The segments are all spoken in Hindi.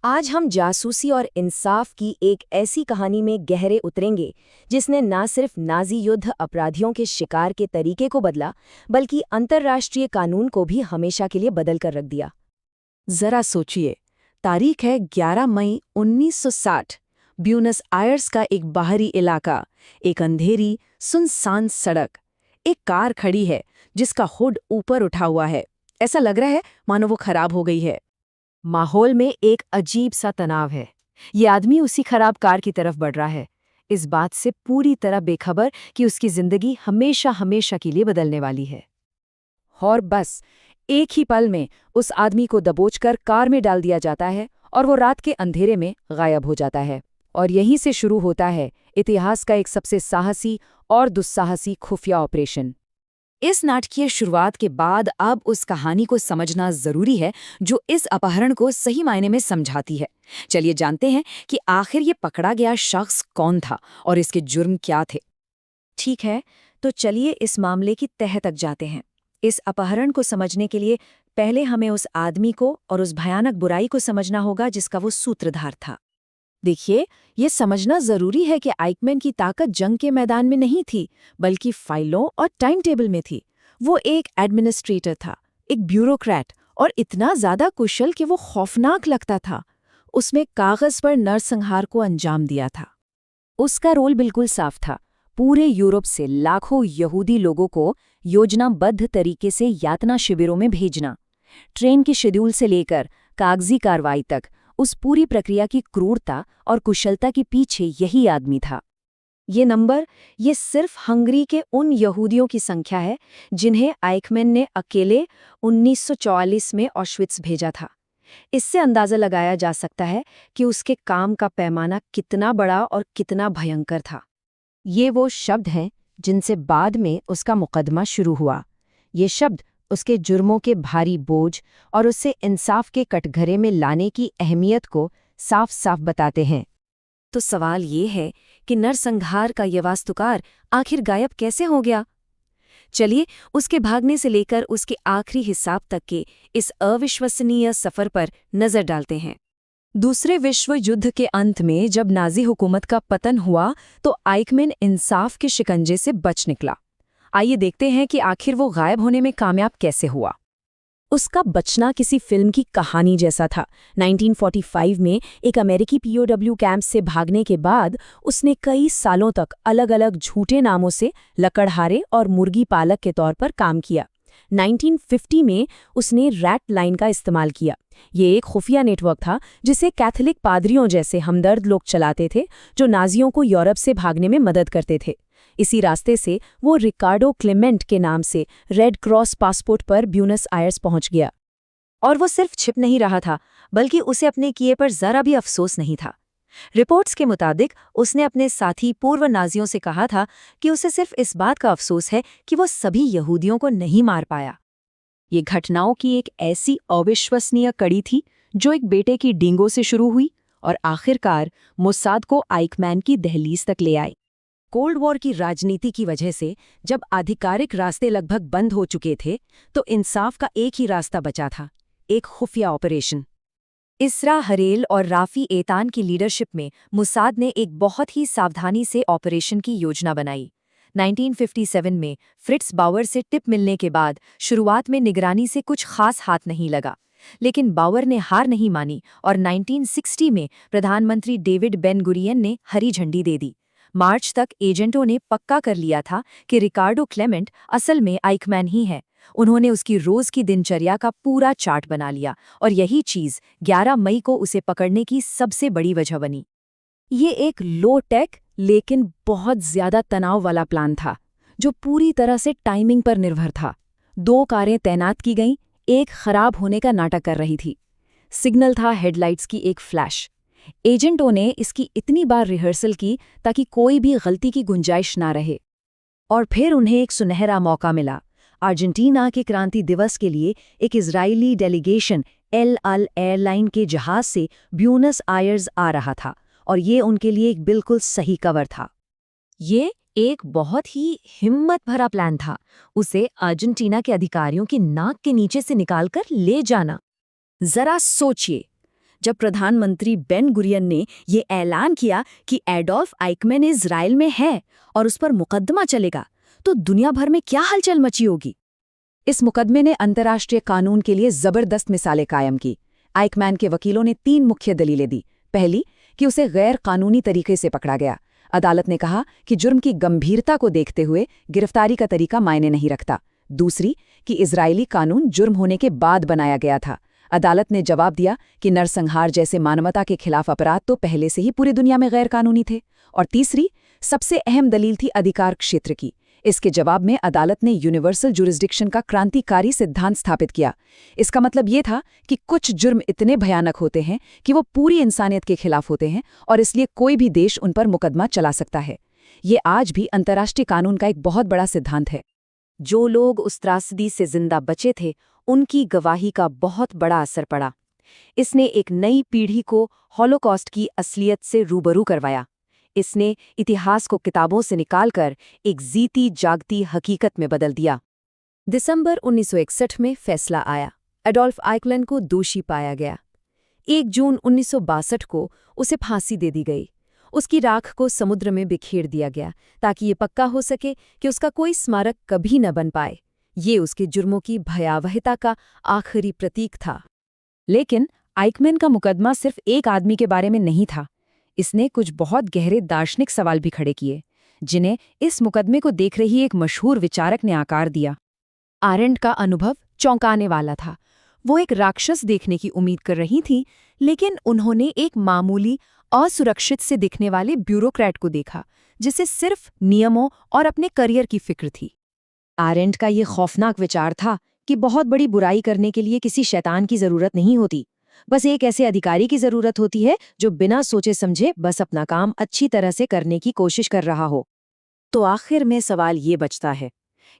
आज हम जासूसी और इंसाफ की एक ऐसी कहानी में गहरे उतरेंगे जिसने न सिर्फ नाजी युद्ध अपराधियों के शिकार के तरीके को बदला बल्कि अंतर्राष्ट्रीय कानून को भी हमेशा के लिए बदल कर रख दिया। जरा सोचिए, तारीख है 11 मई 1960। ब्यूनस आयर्स का एक बाहरी इलाका, एक अंधेरी सुनसान सड़क। एक कार खड़ी है जिसका हुड ऊपर उठा हुआ है। ऐसा लग रहा है मानो वो खराब हो गई है। माहौल में एक अजीब सा तनाव है। ये आदमी उसी खराब कार की तरफ बढ़ रहा है, इस बात से पूरी तरह बेखबर कि उसकी जिंदगी हमेशा हमेशा के लिए बदलने वाली है। और बस एक ही पल में उस आदमी को दबोचकर कार में डाल दिया जाता है और वो रात के अंधेरे में गायब हो जाता है। और यहीं से शुरू होता है इतिहास का एक सबसे साहसी और दुस्साहसी खुफिया ऑपरेशन। इस नाटकीय शुरुआत के बाद अब उस कहानी को समझना जरूरी है जो इस अपहरण को सही मायने में समझाती है। चलिए जानते हैं कि आखिर ये पकड़ा गया शख्स कौन था और इसके जुर्म क्या थे। ठीक है, तो चलिए इस मामले की तह तक जाते हैं। इस अपहरण को समझने के लिए पहले हमें उस आदमी को और उस भयानक बुराई को समझना होगा जिसका वो सूत्रधार था। देखिए, ये समझना जरूरी है कि आइकमैन की ताकत जंग के मैदान में नहीं थी, बल्कि फाइलों और टाइम टेबल में थी। वो एक एडमिनिस्ट्रेटर था, एक ब्यूरोक्रेट, और इतना ज्यादा कुशल कि वो खौफनाक लगता था। उसमें कागज पर नरसंहार को अंजाम दिया था। उसका रोल बिल्कुल साफ था, पूरे यूरोप से लाखों यहूदी लोगों को योजनाबद्ध तरीके से यातना शिविरों में भेजना। ट्रेन के शेड्यूल से लेकर कागजी कार्रवाई तक उस पूरी प्रक्रिया की क्रूरता और कुशलता के पीछे यही आदमी था। ये सिर्फ हंगरी के उन यहूदियों की संख्या है जिन्हें आइकमैन ने अकेले 1944 में ऑश्विट्स भेजा था। इससे अंदाजा लगाया जा सकता है कि उसके काम का पैमाना कितना बड़ा और कितना भयंकर था। ये वो शब्द हैं जिनसे बाद में उसका मुकदमा शुरू हुआ। ये शब्द उसके जुर्मों के भारी बोझ और उसे इंसाफ के कटघरे में लाने की अहमियत को साफ साफ बताते हैं। तो सवाल ये है कि नरसंहार का ये वास्तुकार आखिर गायब कैसे हो गया? चलिए उसके भागने से लेकर उसके आखिरी हिसाब तक के इस अविश्वसनीय सफर पर नजर डालते हैं। दूसरे विश्व युद्ध के अंत में जब नाजी हुकूमत का पतन हुआ तो आइकमैन इंसाफ के शिकंजे से बच निकला। आइए देखते हैं कि आखिर वो गायब होने में कामयाब कैसे हुआ। उसका बचना किसी फिल्म की कहानी जैसा था। 1945 में एक अमेरिकी पीओडब्ल्यू कैंप से भागने के बाद उसने कई सालों तक अलग अलग झूठे नामों से लकड़हारे और मुर्गी पालक के तौर पर काम किया। 1950 में उसने रैट लाइन का इस्तेमाल किया। ये एक खुफिया नेटवर्क था जिसे कैथोलिक पादरियों जैसे हमदर्द लोग चलाते थे जो नाजियों को यूरोप से भागने में मदद करते थे। इसी रास्ते से वो रिकार्डो क्लेमेंट के नाम से रेड क्रॉस पासपोर्ट पर ब्यूनस आयर्स पहुंच गया। और वो सिर्फ छिप नहीं रहा था, बल्कि उसे अपने किए पर जरा भी अफसोस नहीं था। रिपोर्ट्स के मुताबिक उसने अपने साथी पूर्व नाजियों से कहा था कि उसे सिर्फ इस बात का अफसोस है कि वो सभी यहूदियों को नहीं मार पाया। ये घटनाओं की एक ऐसी अविश्वसनीय कड़ी थी जो एक बेटे की डींगों से शुरू हुई और आखिरकार मोसाद को आइकमैन की दहलीज तक ले आई। कोल्ड वॉर की राजनीति की वजह से जब आधिकारिक रास्ते लगभग बंद हो चुके थे तो इंसाफ का एक ही रास्ता बचा था, एक खुफिया ऑपरेशन। इसरा हरेल और राफी एतान की लीडरशिप में मोसाद ने एक बहुत ही सावधानी से ऑपरेशन की योजना बनाई। 1957 में फ्रिट्स बावर से टिप मिलने के बाद शुरुआत में निगरानी से कुछ खास हाथ नहीं लगा, लेकिन बावर ने हार नहीं मानी और 1960 में प्रधानमंत्री डेविड बेन गुरियन ने हरी झंडी दे दी। मार्च तक एजेंटों ने पक्का कर लिया था कि रिकार्डो क्लेमेंट असल में आइकमैन ही है। उन्होंने उसकी रोज की दिनचर्या का पूरा चार्ट बना लिया और यही चीज 11 मई को उसे पकड़ने की सबसे बड़ी वजह बनी। ये एक लो टेक लेकिन बहुत ज्यादा तनाव वाला प्लान था जो पूरी तरह से टाइमिंग पर निर्भर था। 2 कारें तैनात की गईं, एक खराब होने का नाटक कर रही थी। सिग्नल था हेडलाइट्स की एक फ्लैश। एजेंटों ने इसकी इतनी बार रिहर्सल की ताकि कोई भी गलती की गुंजाइश ना रहे। और फिर उन्हें एक सुनहरा मौका मिला। अर्जेंटीना के क्रांति दिवस के लिए एक इजरायली डेलीगेशन एल अल एयरलाइन के जहाज से ब्यूनस आयर्स आ रहा था और ये उनके लिए एक बिल्कुल सही कवर था। ये एक बहुत ही हिम्मत भरा प्लान था, उसे अर्जेंटीना के अधिकारियों की नाक के नीचे से निकालकर ले जाना। जरा सोचिए, जब प्रधानमंत्री बेन गुरियन ने ये ऐलान किया कि एडोल्फ आइकमैन इजराइल में है और उस पर मुकदमा चलेगा, तो दुनिया भर में क्या हलचल मची होगी। इस मुकदमे ने अंतर्राष्ट्रीय कानून के लिए जबरदस्त मिसालें कायम की। आइकमैन के वकीलों ने 3 मुख्य दलीलें दी। पहली, कि उसे गैर कानूनी तरीके से पकड़ा गया। अदालत ने कहा कि जुर्म की गंभीरता को देखते हुए गिरफ्तारी का तरीका मायने नहीं रखता। दूसरी, कि इजरायली कानून जुर्म होने के बाद बनाया गया था। अदालत ने जवाब दिया कि नरसंहार जैसे मानवता के खिलाफ अपराध तो पहले से ही पूरी दुनिया में गैर कानूनी थे। और तीसरी, सबसे अहम दलील थी अधिकार क्षेत्र की। इसके जवाब में अदालत ने यूनिवर्सल जुरिस्डिक्शन का क्रांतिकारी सिद्धांत स्थापित किया। इसका मतलब ये था कि कुछ जुर्म इतने भयानक होते हैं कि वो पूरी इंसानियत के खिलाफ होते हैं और इसलिए कोई भी देश उन पर मुकदमा चला सकता है। ये आज भी अंतर्राष्ट्रीय कानून का एक बहुत बड़ा सिद्धांत है। जो लोग उस त्रासदी से जिंदा बचे थे, उनकी गवाही का बहुत बड़ा असर पड़ा। इसने एक नई पीढ़ी को हॉलोकॉस्ट की असलियत से रूबरू करवाया। इसने इतिहास को किताबों से निकालकर एक जीती जागती हकीकत में बदल दिया। दिसंबर 1961 में फैसला आया। एडोल्फ आइकमैन को दोषी पाया गया। 1 जून 1962 को उसे फांसी दे दी गई। उसकी राख को समुद्र में बिखेर दिया गया ताकि ये पक्का हो सके कि उसका कोई स्मारक कभी न बन पाए। ये उसके जुर्मों की भयावहता का आखिरी प्रतीक था। लेकिन आइकमैन का मुकदमा सिर्फ एक आदमी के बारे में नहीं था। इसने कुछ बहुत गहरे दार्शनिक सवाल भी खड़े किए, जिन्हें इस मुकदमे को देख रही एक मशहूर विचारक ने आकार दिया। आरेंट का अनुभव चौंकाने वाला था। वो एक राक्षस देखने की उम्मीद कर रही थी, लेकिन उन्होंने एक मामूली, असुरक्षित से दिखने वाले ब्यूरोक्रेट को देखा, जिसे सिर्फ नियमों और अपने करियर की फिक्र थी। आरेंट का ये खौफनाक विचार था कि बहुत बड़ी बुराई करने के लिए किसी शैतान की जरूरत नहीं होती, बस एक ऐसे अधिकारी की जरूरत होती है जो बिना सोचे समझे बस अपना काम अच्छी तरह से करने की कोशिश कर रहा हो। तो आखिर में सवाल ये बचता है,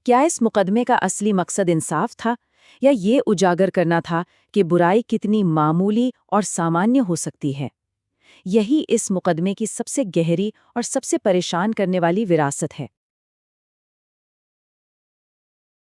क्या इस मुकदमे का असली मकसद इंसाफ था, या ये उजागर करना था कि बुराई कितनी मामूली और सामान्य हो सकती है? यही इस मुकदमे की सबसे गहरी और सबसे परेशान करने वाली विरासत है।